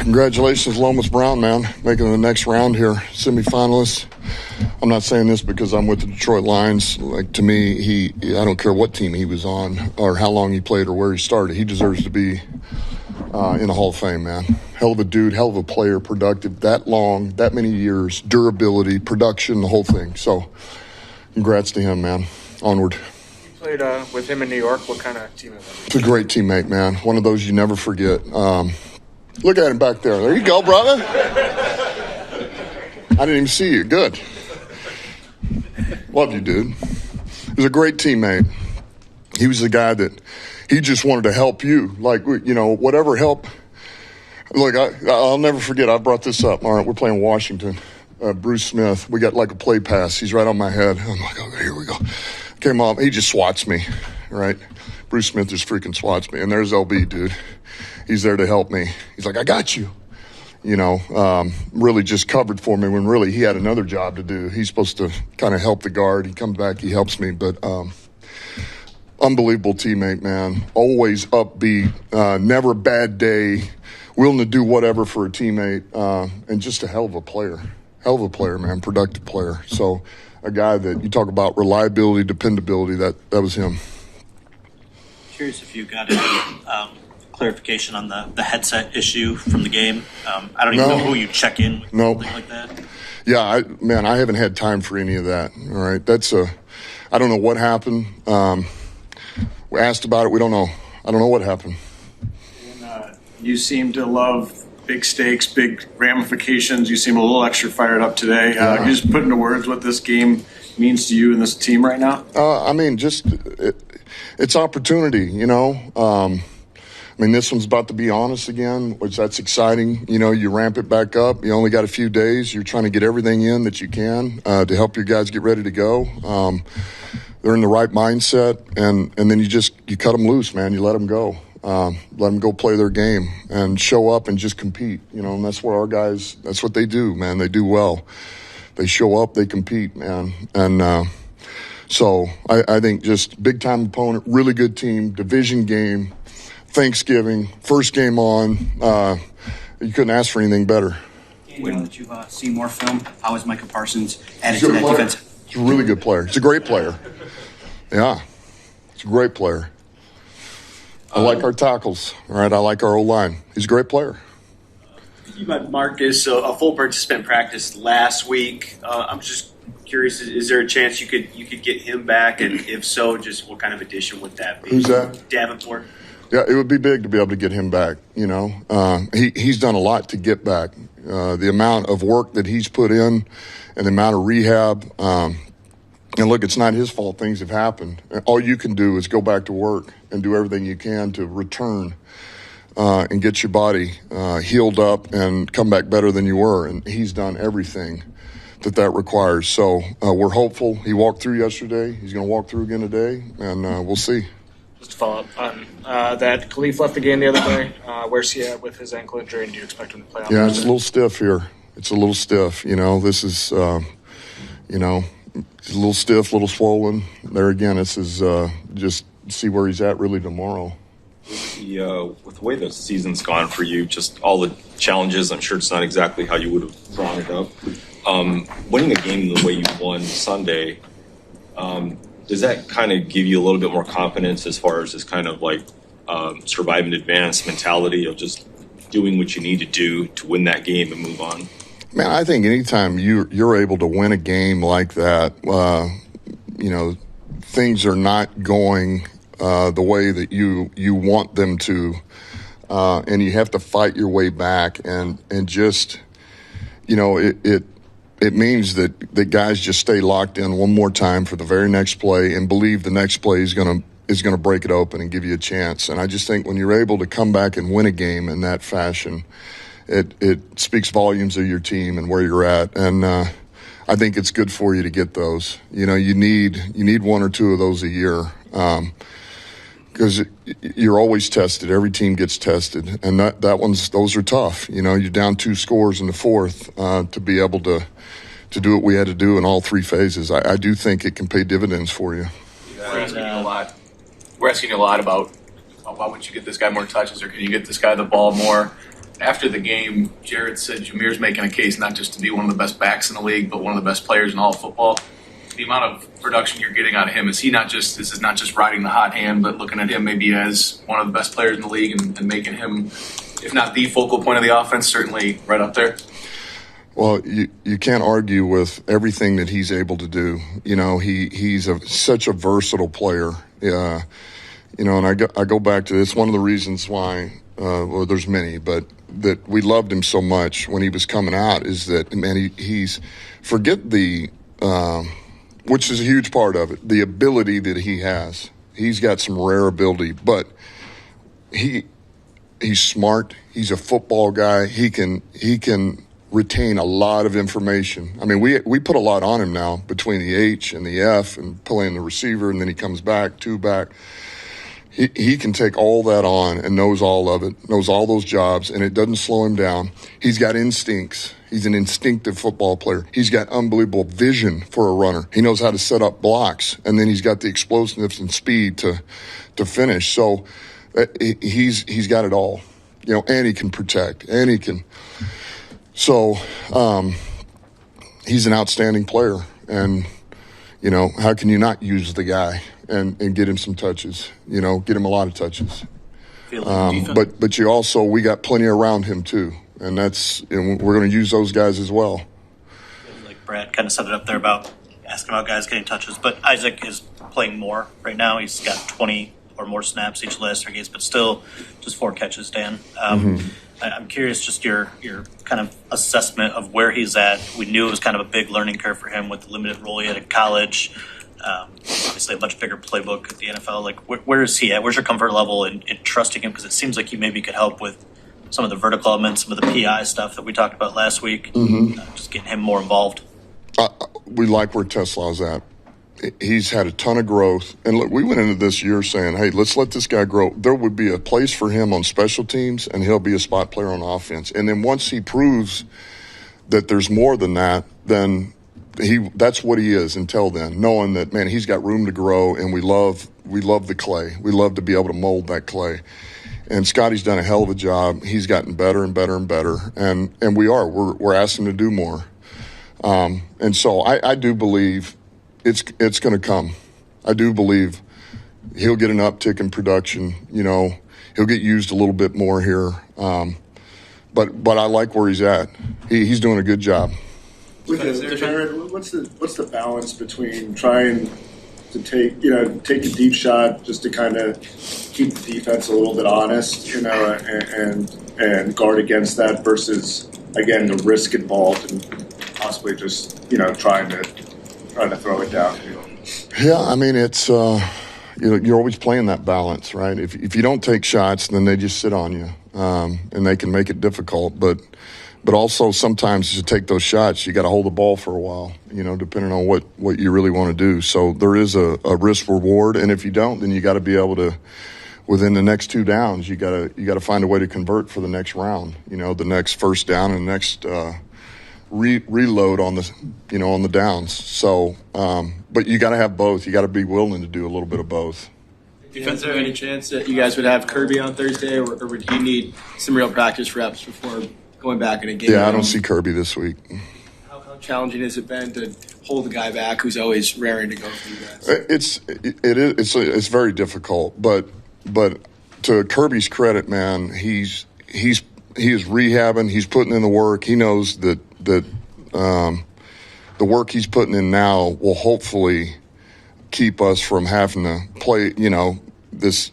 Congratulations, Lomas Brown, man, making the next round here, semifinalists. I'm not saying this because I'm with the Detroit Lions. Like, to me, I don't care what team he was on or how long he played or where he started. He deserves to be in the Hall of Fame, man. Hell of a dude, hell of a player, productive, that long, that many years, durability, production, the whole thing. So, congrats to him, man. Onward. Played with him in New York. What kind of teammate was he? It's a great teammate, man. One of those you never forget. Look at him back there. There you go, brother. I didn't even see you. Good. Love you, dude. He was a great teammate. He was the guy that he just wanted to help you. Like, you know, whatever help. Look, I'll never forget. I brought this up. All right, we're playing Washington. Bruce Smith. We got like a play pass. He's right on my head. I'm like, okay, here we go. Came off. He just swats me, right? Bruce Smith just freaking swats me. And there's LB, dude. He's there to help me. He's like, I got you. You know, really just covered for me when really he had another job to do. He's supposed to kind of help the guard. He comes back, he helps me. But unbelievable teammate, man. Always upbeat, never a bad day, willing to do whatever for a teammate, and just a hell of a player. Hell of a player, man, productive player. So a guy that you talk about reliability, dependability, that was him. Curious if you got any clarification on the headset issue from the game. I don't even know who you check in with, something like that. Yeah, I haven't had time for any of that. All right, I don't know what happened. We asked about it. We don't know. I don't know what happened. And, you seem to love big stakes, big ramifications. You seem a little extra fired up today. Can you just put into words what this game means to you and this team right now? I mean, just it's opportunity, you know. I mean, this one's about to be honest again, which that's exciting. You know, you ramp it back up. You only got a few days. You're trying to get everything in that you can to help your guys get ready to go. They're in the right mindset, and then you cut them loose, man. You let them go. Let them go play their game and show up and just compete. You know, and that's where our guys, that's what they do, man. They do well. They show up, they compete, man. And so I think just big-time opponent, really good team, division game, Thanksgiving, first game on. You couldn't ask for anything better. Now that you've seen more film, how is Micah Parsons added to that defense? He's a really good player. He's a great player. Yeah, he's a great player. I like our tackles, all right? I like our O-line. He's a great player. You got Marcus, a full participant practice last week. I'm just curious, is there a chance you could get him back? And if so, just what kind of addition would that be? Who's that? Davenport. Yeah, it would be big to be able to get him back, you know. He's done a lot to get back. The amount of work that he's put in and the amount of rehab. And look, it's not his fault things have happened. All you can do is go back to work and do everything you can to return and get your body healed up and come back better than you were. And he's done everything that requires. So we're hopeful. He walked through yesterday. He's going to walk through again today, and we'll see. Just to follow up on that, Kalif left the game the other day. Where's he at with his ankle injury, and do you expect him to play on Yeah, Thursday? it's a little stiff here. It's a little stiff. You know, this is, you know, it's a little stiff, a little swollen. There again, this is just see where he's at really tomorrow. With the way the season's gone for you, just all the challenges, I'm sure it's not exactly how you would have drawn it up. Winning a game the way you won Sunday, does that kind of give you a little bit more confidence as far as this kind of like survive and advance mentality of just doing what you need to do to win that game and move on? Man, I think anytime you're able to win a game like that, you know, things are not going the way that you want them to, and you have to fight your way back, and just, you know, it means that the guys just stay locked in one more time for the very next play and believe the next play is going to break it open and give you a chance. And I just think when you're able to come back and win a game in that fashion, it speaks volumes of your team and where you're at. And I think it's good for you to get those. You know, you need one or two of those a year. Because you're always tested. Every team gets tested, and those are tough. You know, you're down 2 scores in the fourth to be able to do what we had to do in all 3 phases. I do think it can pay dividends for you. We're asking you a lot. We're asking you a lot about why wouldn't you get this guy more touches, or can you get this guy the ball more? After the game, Jared said Jahmyr's making a case not just to be one of the best backs in the league, but one of the best players in all of football. The amount of production you're getting out of him, this is not just riding the hot hand, but looking at him maybe as one of the best players in the league and making him, if not the focal point of the offense, certainly right up there? Well, you can't argue with everything that he's able to do. You know, he's such a versatile player. You know, and I go back to this. One of the reasons why, well, there's many, but that we loved him so much when he was coming out is that, man, he's forget the, which is a huge part of it, the ability that he has. He's got some rare ability, but he's smart. He's a football guy. He can retain a lot of information. I mean, we put a lot on him now between the H and the F and playing the receiver, and then he comes back, two back. He can take all that on and knows all of it, knows all those jobs, and it doesn't slow him down. He's got instincts. He's an instinctive football player. He's got unbelievable vision for a runner. He knows how to set up blocks, and then he's got the explosiveness and speed to finish. So he's got it all, you know, and he can protect, and he can. So he's an outstanding player, and, you know, how can you not use the guy and get him some touches, you know, get him a lot of touches. But you also, we got plenty around him too, and we're going to use those guys as well. Like Brad kind of set it up there about asking about guys getting touches, but Isaac is playing more right now. He's got 20 or more snaps each last 3 games, but still just 4 catches, Dan. I'm curious just your kind of assessment of where he's at. We knew it was kind of a big learning curve for him with the limited role he had in college. Obviously a much bigger playbook at the NFL. Like, where is he at? Where's your comfort level in trusting him? Because it seems like he maybe could help with some of the vertical elements, some of the PI stuff that we talked about last week, just getting him more involved. We like where Tesla's at. He's had a ton of growth. And look, we went into this year saying, hey, let's let this guy grow. There would be a place for him on special teams, and he'll be a spot player on offense. And then once he proves that there's more than that, then that's what he is until then, knowing that, man, he's got room to grow, and we love the clay. We love to be able to mold that clay. And Scotty's done a hell of a job. He's gotten better and better and better. And we're asking to do more. And so I do believe it's going to come. I do believe he'll get an uptick in production. You know, he'll get used a little bit more here. But I like where he's at. He's doing a good job. Jared, what's the balance between trying to take a deep shot just to kind of keep the defense a little bit honest, you know, and guard against that versus, again, the risk involved and possibly just, you know, trying to throw it down. You know? Yeah, I mean, it's you're always playing that balance, right? If you don't take shots, then they just sit on you, and they can make it difficult. But also sometimes to take those shots, you got to hold the ball for a while, you know, depending on what you really want to do. So there is a risk reward, and if you don't, then you got to be able to, within the next 2 downs, you got to find a way to convert for the next round, you know, the next first down and the next reload on the downs. So, but you got to have both. You got to be willing to do a little bit of both. Is there any chance that you guys would have Kirby on Thursday, or would he need some real practice reps before going back in a game? Yeah, I don't see Kirby this week. How challenging has it been to hold the guy back who's always raring to go for you guys? It's very difficult, but to Kirby's credit, man, he is rehabbing. He's putting in the work. He knows that the work he's putting in now will hopefully keep us from having to play, you know, this,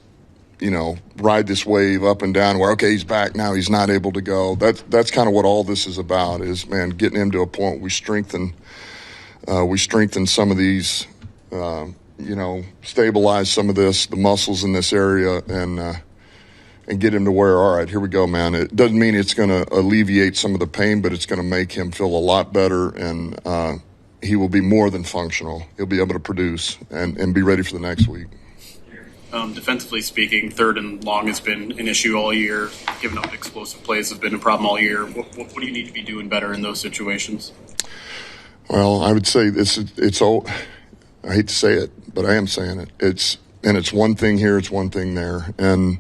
you know, ride this wave up and down where, okay, he's back now, he's not able to go. That's kind of what all this is about is, man, getting him to a point we strengthen some of these, you know, stabilize some of the muscles in this area and get him to where, all right, here we go, man. It doesn't mean it's going to alleviate some of the pain, but it's going to make him feel a lot better, and he will be more than functional. He'll be able to produce and be ready for the next week. Defensively speaking, 3rd and long has been an issue all year. Giving up explosive plays has been a problem all year. What do you need to be doing better in those situations? Well, I would say it's all, I hate to say it, but I am saying it. It's one thing here, it's one thing there. And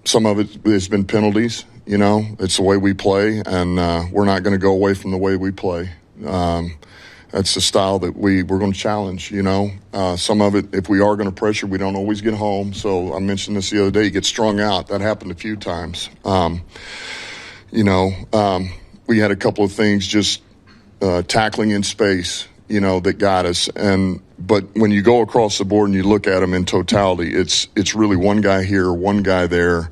some of it has been penalties, You know, it's the way we play, and we're not going to go away from the way we play. That's the style that we're going to challenge, you know. Some of it, if we are going to pressure, we don't always get home. So I mentioned this the other day, you get strung out. That happened a few times. We had a couple of things just tackling in space, you know, that got us. But when you go across the board and you look at them in totality, it's really one guy here, one guy there.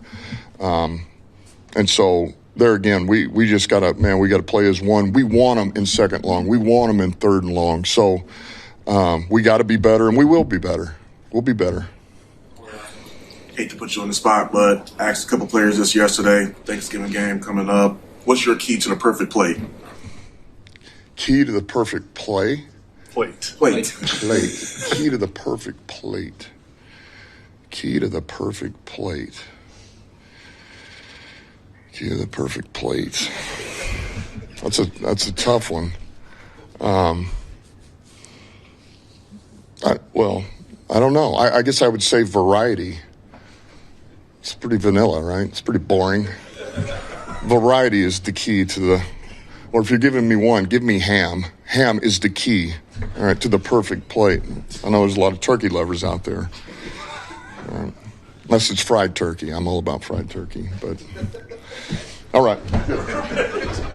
And so there again, we just got to play as one. We want them in second long. We want them in third and long. So we got to be better, and we will be better. We'll be better. Hate to put you on the spot, but I asked a couple players this yesterday, Thanksgiving game coming up. What's your key to the perfect play? Key to the perfect play? Plate. Key to the perfect plate. Key to the perfect plate. Key to the perfect plate. That's a tough one. I don't know. I guess I would say variety. It's pretty vanilla, right? It's pretty boring. Variety is the key to the, or if you're giving me one, give me ham. Ham is the key, all right, to the perfect plate. I know there's a lot of turkey lovers out there. Unless it's fried turkey. I'm all about fried turkey, but all right.